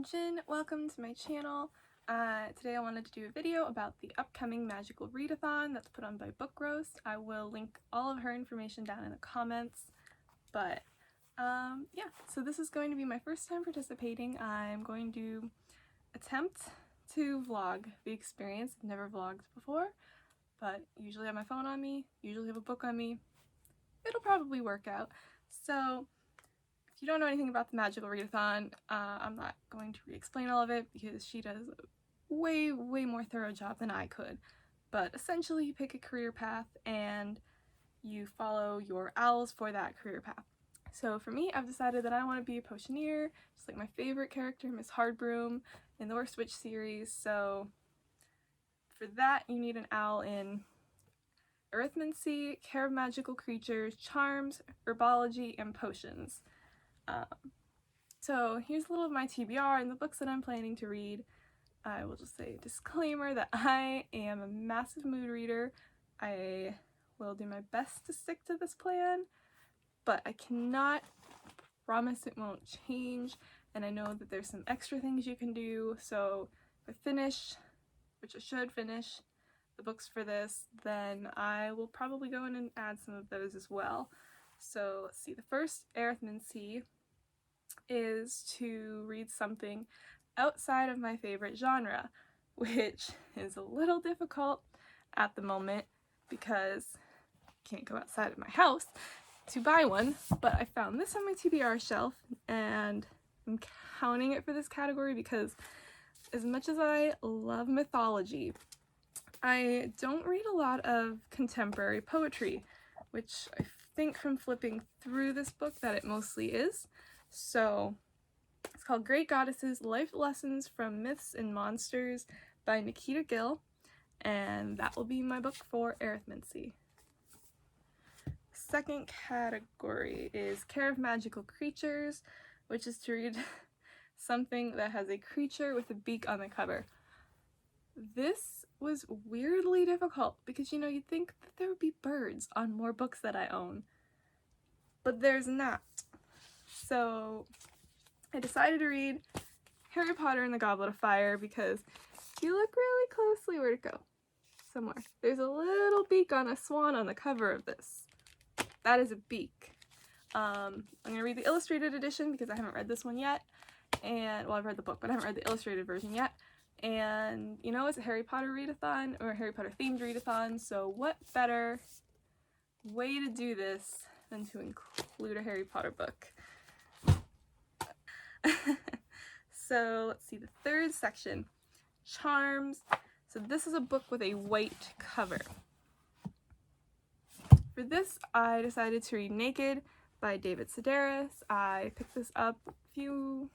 attention, welcome to my channel. Today I wanted to do a video about the upcoming magical readathon that's put on by Book Roast. I will link all of her information down in the comments, but yeah, so this is going to be my first time participating. I'm going to attempt to vlog the experience. I've never vlogged before, but usually have my phone on me, usually have a book on me. It'll probably work out. So if you don't know anything about the magical readathon, I'm not going to re-explain all of it because she does a way more thorough job than I could. But essentially you pick a career path and you follow your OWLS for that career path. So for me, I've decided that I want to be a potioneer, just like my favorite character, Miss Hardbroom, in the Worst Witch series. So for that, you need an OWL in arithmancy, care of magical creatures, charms, herbology, and potions. So here's a little of my TBR and the books that I'm planning to read. I will just say a disclaimer that I am a massive mood reader. I will do my best to stick to this plan, but I cannot promise it won't change, and I know that there's some extra things you can do. So if I finish, which I should finish, the books for this, then I will probably go in and add some of those as well. So let's see, the first arithmancy is to read something outside of my favorite genre, which is a little difficult at the moment because I can't go outside of my house to buy one, but I found this on my TBR shelf and I'm counting it for this category because as much as I love mythology, I don't read a lot of contemporary poetry, which I think from flipping through this book that it mostly is. So it's called Great Goddesses: Life Lessons from Myths and Monsters by Nikita Gill, and that will be my book for arithmancy. Second category is Care of Magical Creatures, which is to read something that has a creature with a beak on the cover. This was weirdly difficult because, you know, you'd think that there would be birds on more books that I own, but there's not. So I decided to read Harry Potter and the Goblet of Fire because if you look really closely, where'd it go? Somewhere. There's a little beak on a swan on the cover of this. That is a beak. I'm going to read the illustrated edition because I haven't read this one yet. And, well, I've read the book, but I haven't read the illustrated version yet. And, you know, it's a Harry Potter readathon, or a Harry Potter themed readathon, so what better way to do this than to include a Harry Potter book? So let's see, the third section, Charms. So this is a book with a white cover. For this, I decided to read Naked by David Sedaris. I picked this up a few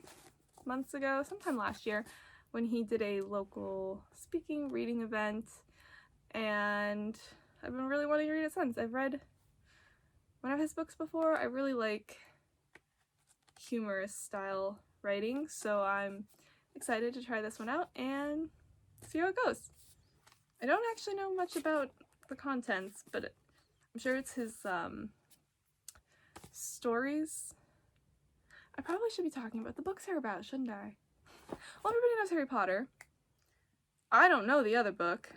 months ago, sometime last year, when he did a local speaking reading event, and I've been really wanting to read it since. I've read one of his books before. I really like humorous style writing, so I'm excited to try this one out and see how it goes. I don't actually know much about the contents, but I'm sure it's his stories. I probably should be talking about the books they're about, shouldn't I? Well, everybody knows Harry Potter. I don't know the other book.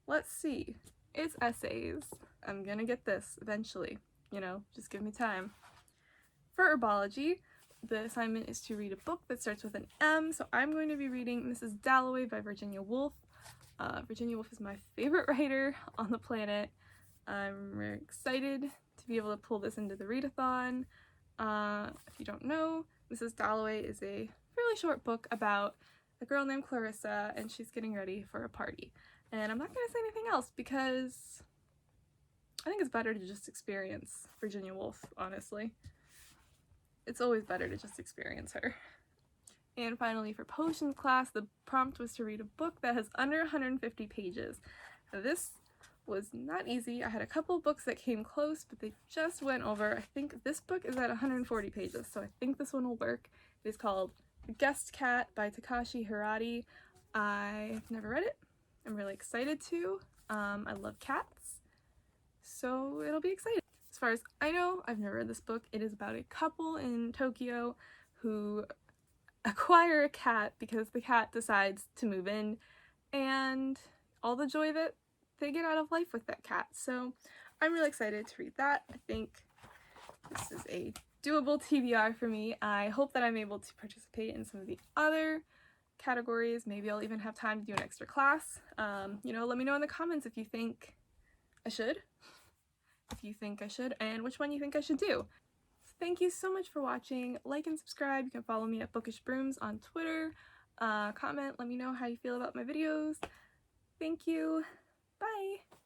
Let's see. It's essays. I'm gonna get this eventually. You know, just give me time. For herbology, the assignment is to read a book that starts with an M, so I'm going to be reading Mrs. Dalloway by Virginia Woolf. Virginia Woolf is my favorite writer on the planet. I'm very excited to be able to pull this into the readathon. If you don't know, Mrs. Dalloway is a fairly short book about a girl named Clarissa, and she's getting ready for a party. And I'm not going to say anything else because I think it's better to just experience Virginia Woolf, honestly. It's always better to just experience her. And finally, for potions class, the prompt was to read a book that has under 150 pages. Now, this was not easy. I had a couple of books that came close, but they just went over. I think this book is at 140 pages, so I think this one will work. It is called The Guest Cat by Takashi Hirati. I've never read it. I'm really excited to. I love cats, so it'll be exciting. As far as I know, I've never read this book. It is about a couple in Tokyo who acquire a cat because the cat decides to move in, and all the joy that they get out of life with that cat. So I'm really excited to read that. I think this is a doable TBR for me. I hope that I'm able to participate in some of the other categories. Maybe I'll even have time to do an extra class. You know, let me know in the comments if you think I should, and which one you think I should do. So thank you so much for watching. Like and subscribe. You can follow me at Bookish Brooms on Twitter. Comment, let me know how you feel about my videos. Thank you. Bye.